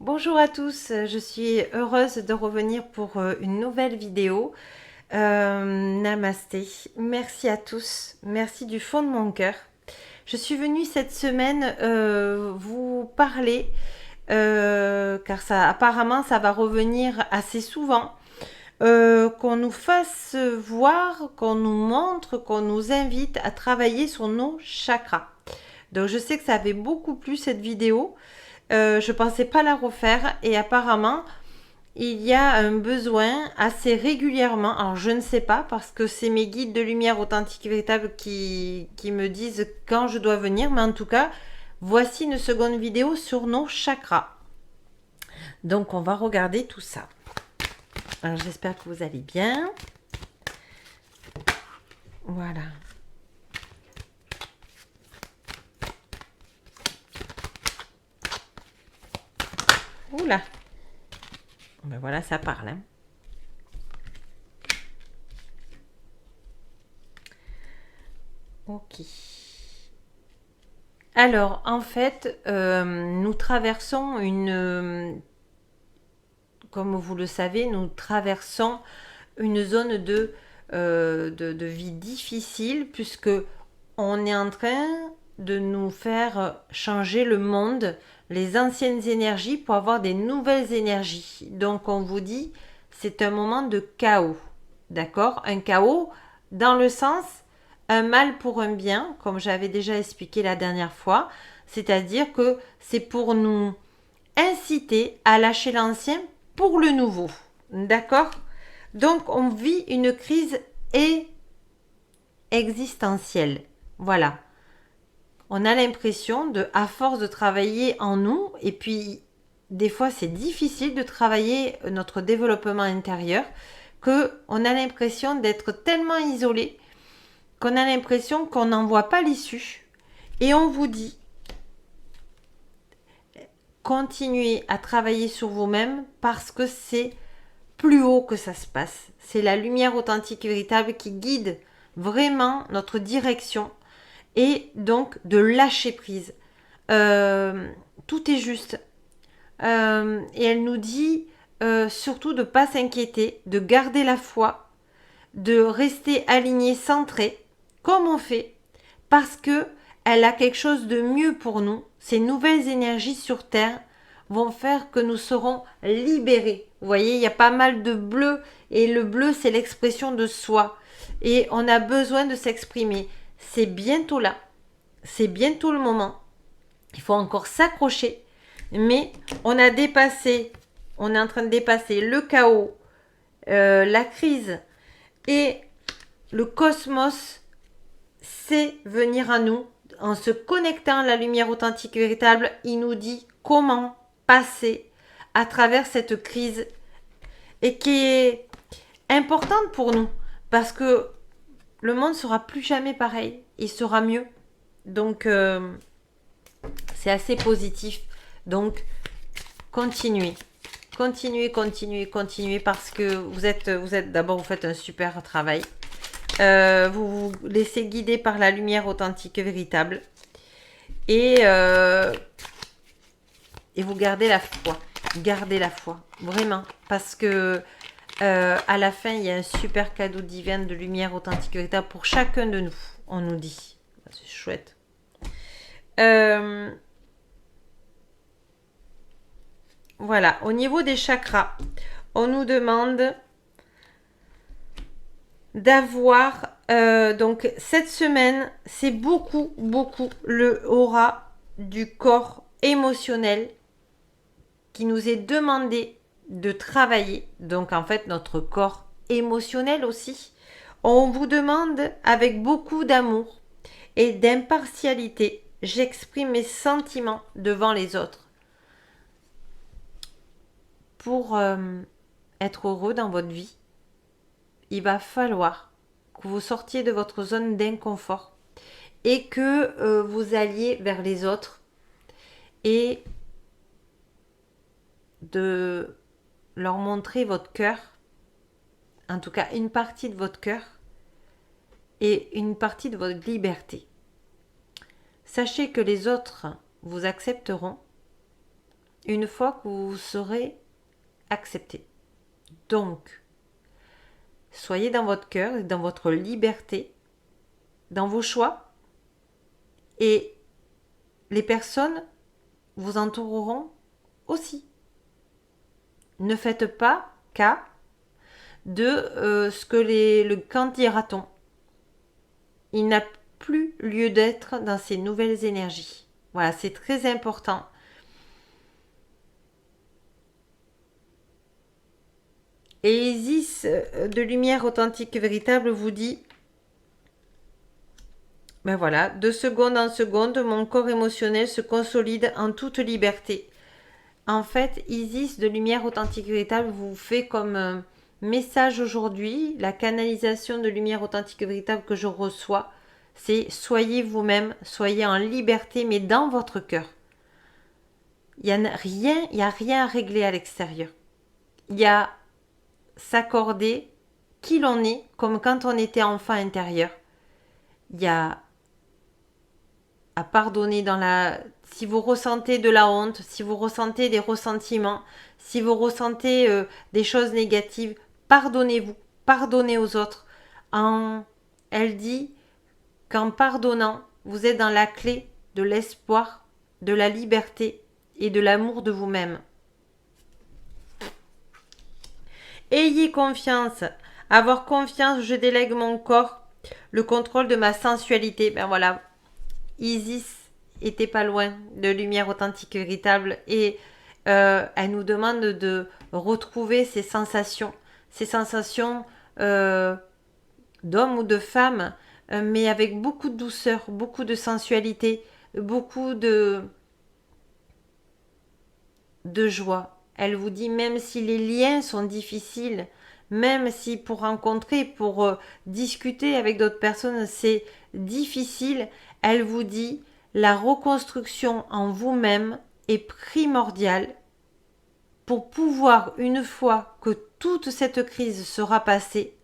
Bonjour à tous, je suis heureuse de revenir pour une nouvelle vidéo. Namasté. Merci à tous, merci du fond de mon cœur. Je suis venue cette semaine vous parler, car ça apparemment ça va revenir assez souvent, qu'on nous fasse voir, qu'on nous montre, qu'on nous invite à travailler sur nos chakras. Donc je sais que ça avait beaucoup plu cette vidéo. Je pensais pas la refaire et apparemment il y a un besoin assez régulièrement. Alors je ne sais pas parce que c'est mes guides de lumière authentique et véritable qui me disent quand je dois venir, mais en tout cas voici une seconde vidéo sur nos chakras. Donc on va regarder tout ça. Alors j'espère que vous allez bien. Voilà. Oula. Ben voilà, ça parle. Hein. Ok. Alors, en fait, nous traversons comme vous le savez, nous traversons une zone de vie difficile puisque on est en train de nous faire changer le monde, les anciennes énergies pour avoir des nouvelles énergies. Donc on vous dit, c'est un moment de chaos. D'accord? Un chaos dans le sens un mal pour un bien, comme j'avais déjà expliqué la dernière fois. C'est-à-dire que c'est pour nous inciter à lâcher l'ancien pour le nouveau. D'accord? Donc on vit une crise existentielle. Voilà. On a l'impression de, à force de travailler en nous, et puis des fois c'est difficile de travailler notre développement intérieur, que on a l'impression d'être tellement isolé qu'on a l'impression qu'on n'en voit pas l'issue. Et on vous dit, continuez à travailler sur vous-même parce que c'est plus haut que ça se passe. C'est la lumière authentique et véritable qui guide vraiment notre direction et donc de lâcher prise. Tout est juste. Et elle nous dit surtout de ne pas s'inquiéter, de garder la foi, de rester aligné, centré, comme on fait, parce que elle a quelque chose de mieux pour nous. Ces nouvelles énergies sur Terre vont faire que nous serons libérés. Vous voyez, il y a pas mal de bleu, et le bleu, c'est l'expression de soi. Et on a besoin de s'exprimer. C'est bientôt là. C'est bientôt le moment. Il faut encore s'accrocher. Mais on a dépassé, on est en train de dépasser le chaos, la crise et le cosmos, c'est venir à nous. En se connectant à la lumière authentique et véritable, il nous dit comment passer à travers cette crise et qui est importante pour nous parce que le monde sera plus jamais pareil, il sera mieux. Donc c'est assez positif. Donc continuez. Continuez parce que vous êtes d'abord vous faites un super travail. Vous vous laissez guider par la lumière authentique et véritable et vous gardez la foi. Gardez la foi, vraiment, parce que à la fin il y a un super cadeau divin de lumière authentique et véritable pour chacun de nous. On nous dit, c'est chouette. Voilà, au niveau des chakras, on nous demande d'avoir donc cette semaine, c'est beaucoup le aura du corps émotionnel qui nous est demandé de travailler. Donc en fait notre corps émotionnel aussi. On vous demande avec beaucoup d'amour et d'impartialité, j'exprime mes sentiments devant les autres pour être heureux dans votre vie. Il va falloir que vous sortiez de votre zone d'inconfort et que vous alliez vers les autres et de leur montrer votre cœur, en tout cas une partie de votre cœur et une partie de votre liberté. Sachez que les autres vous accepteront une fois que vous serez accepté. Donc, soyez dans votre cœur, dans votre liberté, dans vos choix, et les personnes vous entoureront aussi. Ne faites pas cas de ce que le qu'en dira-t-on. Il n'a plus lieu d'être dans ces nouvelles énergies. Voilà, c'est très important. Et Isis de lumière authentique et véritable vous dit, ben voilà, de seconde en seconde, mon corps émotionnel se consolide en toute liberté. En fait, Isis de lumière authentique et véritable vous fait comme message aujourd'hui, la canalisation de lumière authentique et véritable que je reçois, c'est soyez vous-même, soyez en liberté, mais dans votre cœur. Il n'y a rien à régler à l'extérieur. Il y a s'accorder qui l'on est, comme quand on était enfant intérieur. Il y a à pardonner si vous ressentez de la honte, si vous ressentez des ressentiments, si vous ressentez des choses négatives, pardonnez-vous, pardonnez aux autres. Elle dit qu'en pardonnant, vous êtes dans la clé de l'espoir, de la liberté et de l'amour de vous-même. Ayez confiance. Avoir confiance, je délègue mon corps, le contrôle de ma sensualité. Ben voilà, Isis était pas loin de lumière authentique et véritable et elle nous demande de retrouver ces sensations d'homme ou de femme, mais avec beaucoup de douceur, beaucoup de sensualité, beaucoup de joie. Elle vous dit, même si les liens sont difficiles, même si pour rencontrer, pour discuter avec d'autres personnes, c'est difficile, elle vous dit, la reconstruction en vous-même est primordiale pour pouvoir, une fois que toute cette crise sera passée,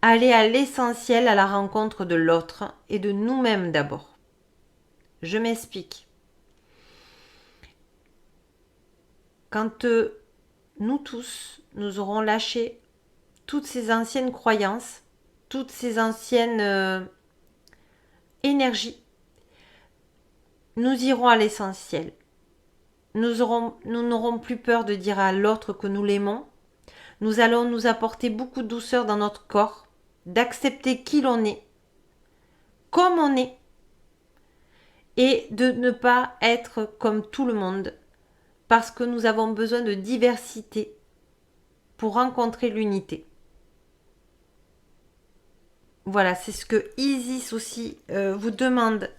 aller à l'essentiel, à la rencontre de l'autre et de nous-mêmes d'abord. Je m'explique. Quand nous tous, nous aurons lâché toutes ces anciennes croyances, toutes ces anciennes énergies, nous irons à l'essentiel. Nous n'aurons plus peur de dire à l'autre que nous l'aimons. Nous allons nous apporter beaucoup de douceur dans notre corps, d'accepter qui l'on est, comme on est, et de ne pas être comme tout le monde, parce que nous avons besoin de diversité pour rencontrer l'unité. Voilà, c'est ce que Isis aussi vous demande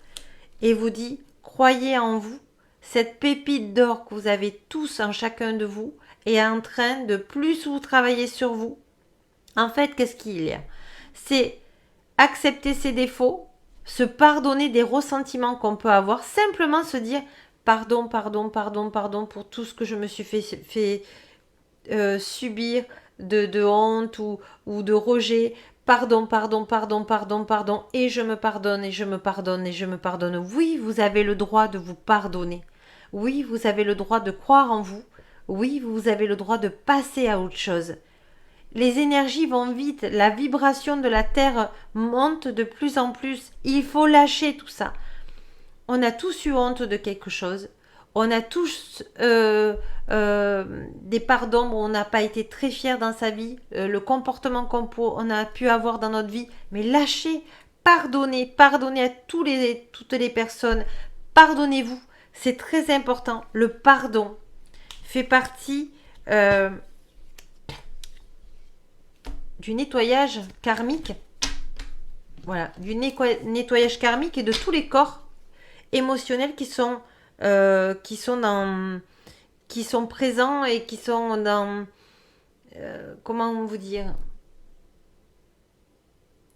et vous dit, croyez en vous, cette pépite d'or que vous avez tous en chacun de vous est en train de plus vous travailler sur vous. En fait, qu'est-ce qu'il y a? C'est accepter ses défauts, se pardonner des ressentiments qu'on peut avoir, simplement se dire pardon pour tout ce que je me suis fait subir de honte ou de rejet. Pardon, et je me pardonne, et je me pardonne, et je me pardonne. Oui, vous avez le droit de vous pardonner. Oui, vous avez le droit de croire en vous. Oui, vous avez le droit de passer à autre chose. Les énergies vont vite, la vibration de la Terre monte de plus en plus. Il faut lâcher tout ça. On a tous eu honte de quelque chose. On a tous des parts d'ombre où on n'a pas été très fier dans sa vie, le comportement qu'on a pu avoir dans notre vie. Mais lâchez, pardonnez à toutes les personnes. Pardonnez-vous, c'est très important. Le pardon fait partie du nettoyage karmique. Voilà, du nettoyage karmique et de tous les corps émotionnels qui sont présents et qui sont dans comment vous dire,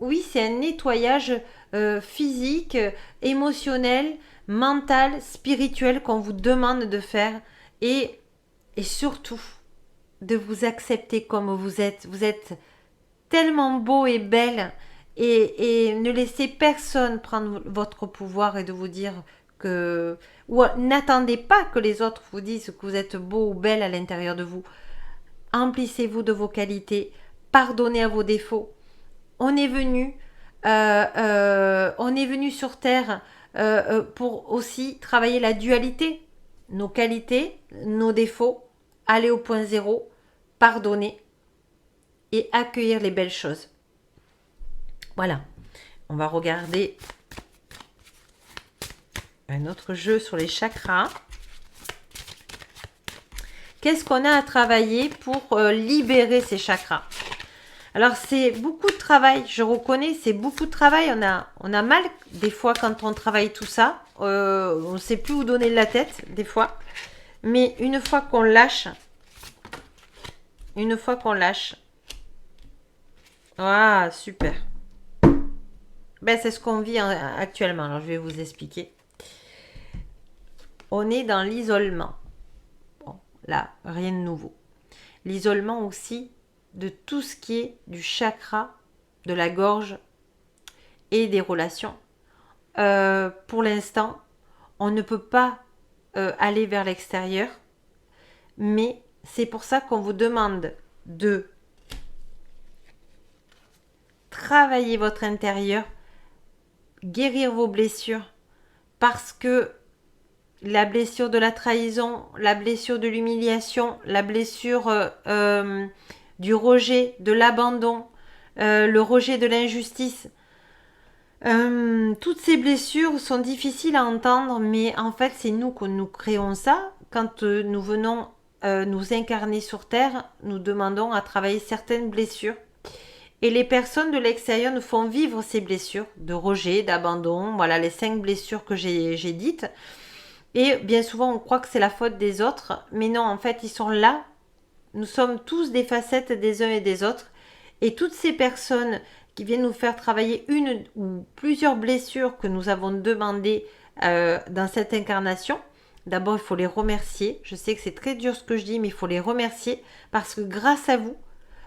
oui, c'est un nettoyage physique, émotionnel, mental, spirituel qu'on vous demande de faire et surtout de vous accepter comme vous êtes. Vous êtes tellement beau et belle et ne laissez personne prendre votre pouvoir et de vous dire ou n'attendez pas que les autres vous disent que vous êtes beau ou belle à l'intérieur de vous. Emplissez-vous de vos qualités, pardonnez à vos défauts. On est venu sur Terre pour aussi travailler la dualité, nos qualités, nos défauts, aller au point zéro, pardonner et accueillir les belles choses. Voilà, on va regarder un autre jeu sur les chakras. Qu'est-ce qu'on a à travailler pour libérer ces chakras? Alors, c'est beaucoup de travail, je reconnais, c'est beaucoup de travail. On a mal des fois quand on travaille tout ça. On ne sait plus où donner la tête, des fois. Mais une fois qu'on lâche, ah, super. Ben, c'est ce qu'on vit actuellement. Alors, je vais vous expliquer. On est dans l'isolement. Bon, là, rien de nouveau. L'isolement aussi de tout ce qui est du chakra, de la gorge et des relations. Pour l'instant, on ne peut pas aller vers l'extérieur, mais c'est pour ça qu'on vous demande de travailler votre intérieur, guérir vos blessures, parce que la blessure de la trahison, la blessure de l'humiliation, la blessure du rejet, de l'abandon, le rejet de l'injustice, toutes ces blessures sont difficiles à entendre, mais en fait c'est nous que nous créons ça. Quand nous venons nous incarner sur Terre, nous demandons à travailler certaines blessures. Et les personnes de l'extérieur nous font vivre ces blessures de rejet, d'abandon, voilà les 5 blessures que j'ai dites. Et bien souvent on croit que c'est la faute des autres, mais non, en fait ils sont là. Nous sommes tous des facettes des uns et des autres. Et toutes ces personnes qui viennent nous faire travailler une ou plusieurs blessures que nous avons demandées dans cette incarnation, d'abord il faut les remercier. Je sais que c'est très dur ce que je dis, mais il faut les remercier parce que grâce à vous,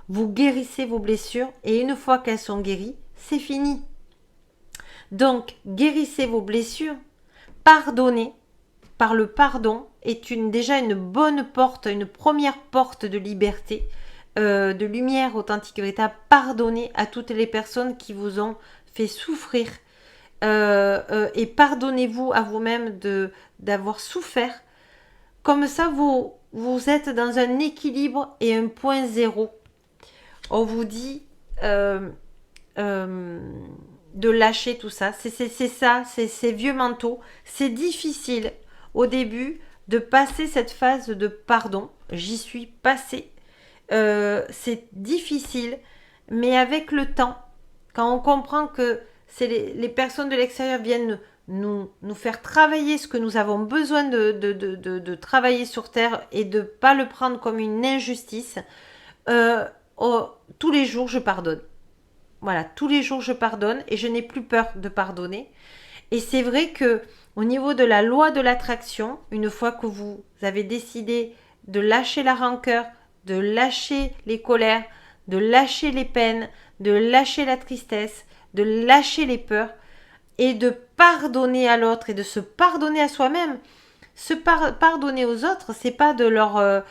vous guérissez vos blessures et une fois qu'elles sont guéries, c'est fini. Donc, guérissez vos blessures, pardonnez. Par le pardon est déjà une bonne porte, une première porte de liberté, de lumière authentique et véritable. Pardonnez à toutes les personnes qui vous ont fait souffrir et pardonnez-vous à vous-même d'avoir souffert. Comme ça, vous êtes dans un équilibre et un point zéro. On vous dit de lâcher tout ça. C'est ça, c'est ces vieux manteaux. C'est difficile au début de passer cette phase de pardon. J'y suis passée. C'est difficile, mais avec le temps, quand on comprend que c'est les personnes de l'extérieur viennent nous faire travailler ce que nous avons besoin de travailler sur Terre et de ne pas le prendre comme une injustice, tous les jours je pardonne. Voilà, tous les jours je pardonne et je n'ai plus peur de pardonner. Et c'est vrai que au niveau de la loi de l'attraction, une fois que vous avez décidé de lâcher la rancœur, de lâcher les colères, de lâcher les peines, de lâcher la tristesse, de lâcher les peurs et de pardonner à l'autre et de se pardonner à soi-même. Pardonner aux autres, c'est pas de leur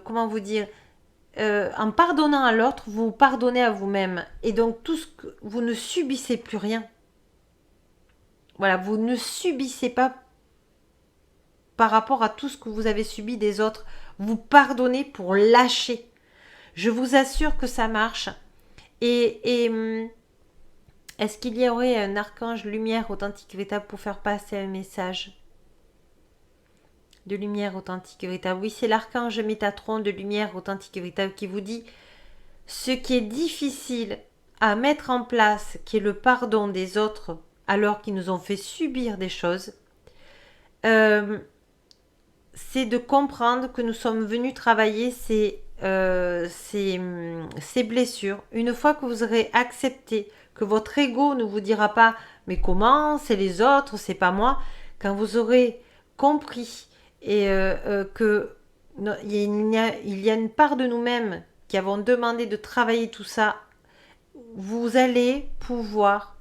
comment vous dire, en pardonnant à l'autre, vous pardonnez à vous-même. Et donc, tout ce que vous ne subissez plus rien. Voilà, vous ne subissez pas par rapport à tout ce que vous avez subi des autres. Vous pardonnez pour lâcher. Je vous assure que ça marche. Et est-ce qu'il y aurait un archange lumière authentique et véritable pour faire passer un message de lumière authentique et véritable? Oui, c'est l'archange Métatron de lumière authentique et véritable qui vous dit ce qui est difficile à mettre en place, qui est le pardon des autres alors qu'ils nous ont fait subir des choses, c'est de comprendre que nous sommes venus travailler ces blessures. Une fois que vous aurez accepté que votre ego ne vous dira pas mais comment, c'est les autres, c'est pas moi, quand vous aurez compris et que il y a une part de nous-mêmes qui avons demandé de travailler tout ça, vous allez pouvoir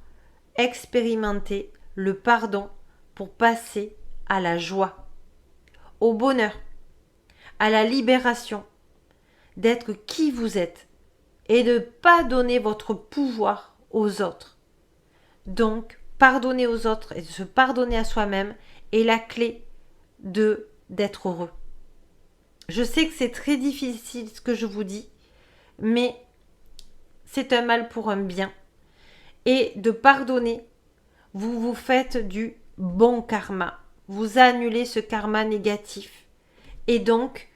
expérimenter le pardon pour passer à la joie, au bonheur, à la libération, d'être qui vous êtes et de ne pas donner votre pouvoir aux autres. Donc, pardonner aux autres et de se pardonner à soi-même est la clé d'être heureux. Je sais que c'est très difficile ce que je vous dis, mais c'est un mal pour un bien. Et de pardonner, vous vous faites du bon karma. Vous annulez ce karma négatif. Et donc,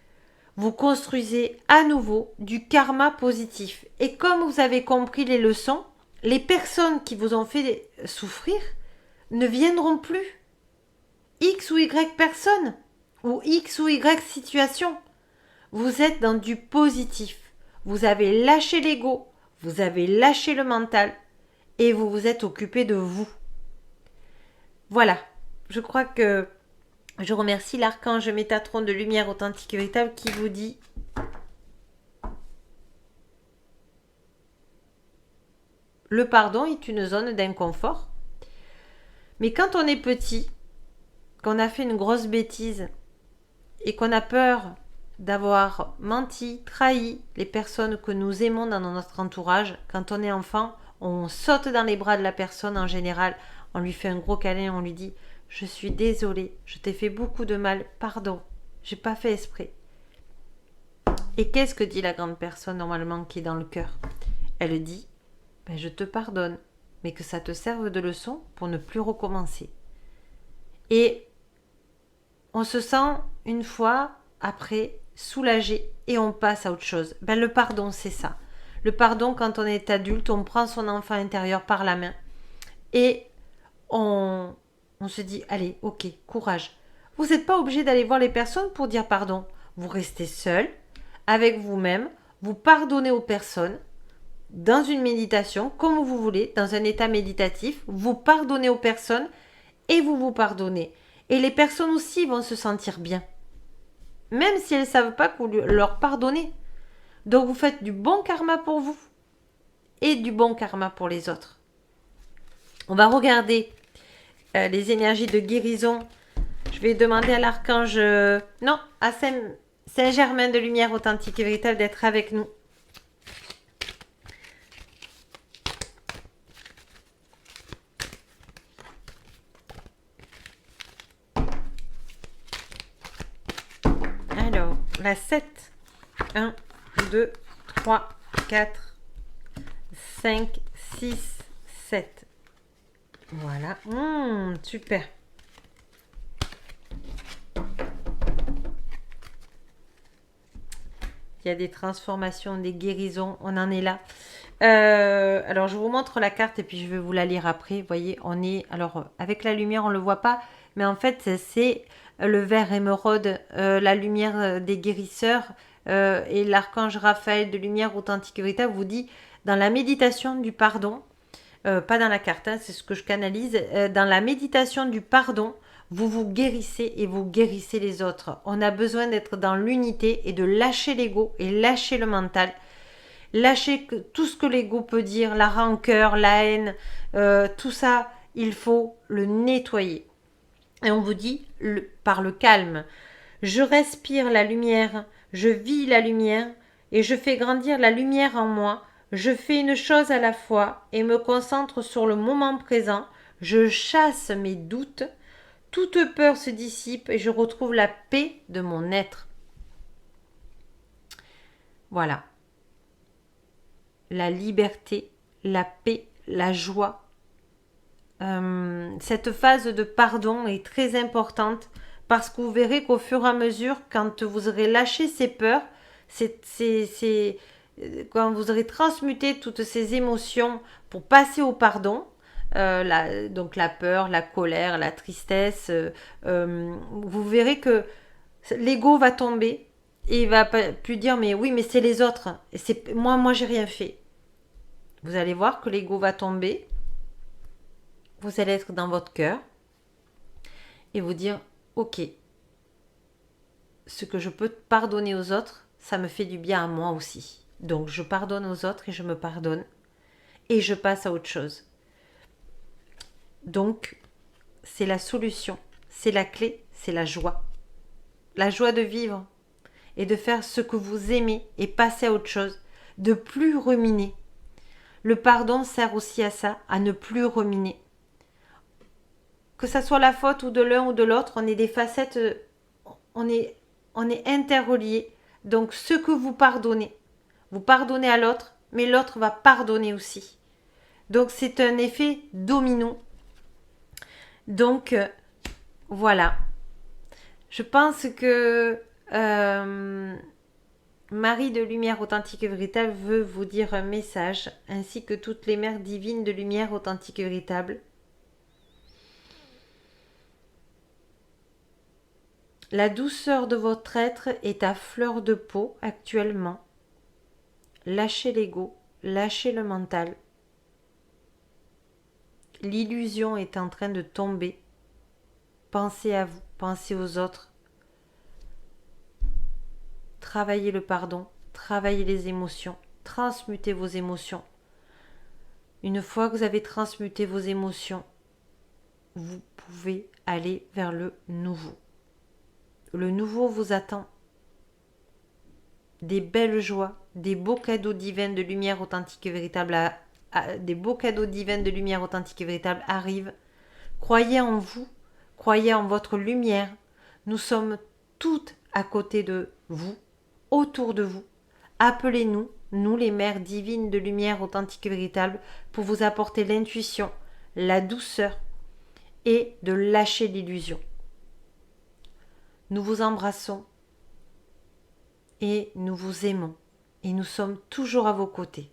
vous construisez à nouveau du karma positif. Et comme vous avez compris les leçons, les personnes qui vous ont fait souffrir ne viendront plus. X ou Y personne, ou X ou Y situation. Vous êtes dans du positif. Vous avez lâché l'ego, vous avez lâché le mental et vous vous êtes occupé de vous. Voilà, je crois que je remercie l'archange Métatron de lumière authentique et véritable qui vous dit le pardon est une zone d'inconfort. Mais quand on est petit, qu'on a fait une grosse bêtise et qu'on a peur d'avoir menti, trahi les personnes que nous aimons dans notre entourage, quand on est enfant, on saute dans les bras de la personne en général, on lui fait un gros câlin, on lui dit « Je suis désolée, je t'ai fait beaucoup de mal, pardon, j'ai pas fait exprès. » Et qu'est-ce que dit la grande personne normalement qui est dans le cœur? Elle dit « Je te pardonne, mais que ça te serve de leçon pour ne plus recommencer. » Et on se sent une fois après soulagé et on passe à autre chose. Le pardon, c'est ça. Le pardon, quand on est adulte, on prend son enfant intérieur par la main et on se dit, allez, ok, courage. Vous n'êtes pas obligé d'aller voir les personnes pour dire pardon. Vous restez seul, avec vous-même, vous pardonnez aux personnes, dans une méditation, comme vous voulez, dans un état méditatif, vous pardonnez aux personnes et vous vous pardonnez. Et les personnes aussi vont se sentir bien. Même si elles ne savent pas que vous leur pardonnez. Donc vous faites du bon karma pour vous et du bon karma pour les autres. On va regarder les énergies de guérison. Je vais demander à l'archange, non, à Saint-Germain de lumière authentique et véritable d'être avec nous. Alors, la 7. 1, 2, 3, 4, 5, 6, 7. Voilà. Super. Il y a des transformations, des guérisons. On en est là. Alors, je vous montre la carte et puis je vais vous la lire après. Vous voyez, on est... Alors, avec la lumière, on ne le voit pas. Mais en fait, c'est le vert émeraude, la lumière des guérisseurs. Et l'archange Raphaël de lumière authentique et véritable vous dit, dans la méditation du pardon, pas dans la carte, hein, c'est ce que je canalise, dans la méditation du pardon, vous vous guérissez et vous guérissez les autres. On a besoin d'être dans l'unité et de lâcher l'ego et lâcher le mental. Lâcher tout ce que l'ego peut dire, la rancœur, la haine, tout ça, il faut le nettoyer. Et on vous dit, par le calme, je respire la lumière, je vis la lumière et je fais grandir la lumière en moi. Je fais une chose à la fois et me concentre sur le moment présent. Je chasse mes doutes. Toute peur se dissipe et je retrouve la paix de mon être. Voilà. La liberté, la paix, la joie. Cette phase de pardon est très importante parce que vous verrez qu'au fur et à mesure, quand vous aurez lâché ces peurs, quand vous aurez transmuté toutes ces émotions pour passer au pardon, donc la peur, la colère, la tristesse, vous verrez que l'ego va tomber et il va plus dire mais oui mais c'est les autres, et moi j'ai rien fait. Vous allez voir que l'ego va tomber, vous allez être dans votre cœur et vous dire ok, ce que je peux pardonner aux autres, ça me fait du bien à moi aussi. Donc je pardonne aux autres et je me pardonne et je passe à autre chose. Donc c'est la solution, c'est la clé, c'est la joie. La joie de vivre et de faire ce que vous aimez et passer à autre chose, de plus ruminer. Le pardon sert aussi à ça, à ne plus ruminer. Que ça soit la faute ou de l'un ou de l'autre, on est des facettes, on est interreliés. Donc ce que vous pardonnez à l'autre, mais l'autre va pardonner aussi. Donc c'est un effet domino. Donc voilà. Je pense que Marie de Lumière Authentique et Véritable veut vous dire un message, ainsi que toutes les mères divines de Lumière Authentique et Véritable. La douceur de votre être est à fleur de peau actuellement. Lâchez l'ego, lâchez le mental. L'illusion est en train de tomber. Pensez à vous, pensez aux autres. Travaillez le pardon, travaillez les émotions, transmutez vos émotions. Une fois que vous avez transmuté vos émotions, vous pouvez aller vers le nouveau. Le nouveau vous attend. Des belles joies, des beaux cadeaux divins de lumière authentique et véritable, des beaux cadeaux divins de lumière authentique et véritable arrivent. Croyez en vous, croyez en votre lumière. Nous sommes toutes à côté de vous, autour de vous. Appelez-nous, nous les mères divines de lumière authentique et véritable, pour vous apporter l'intuition, la douceur et de lâcher l'illusion. Nous vous embrassons et nous vous aimons et nous sommes toujours à vos côtés.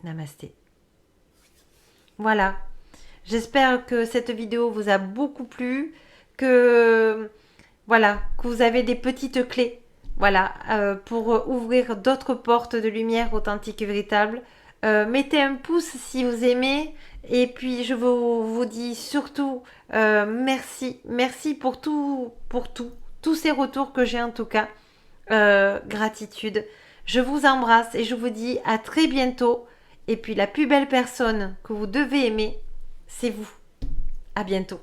Namasté. Voilà, j'espère que cette vidéo vous a beaucoup plu, que vous avez des petites clés, pour ouvrir d'autres portes de lumière authentique et véritable. Mettez un pouce si vous aimez, et puis je vous dis surtout merci pour tous ces retours que j'ai en tout cas. Gratitude. Je vous embrasse et je vous dis à très bientôt. Et puis la plus belle personne que vous devez aimer, c'est vous. À bientôt.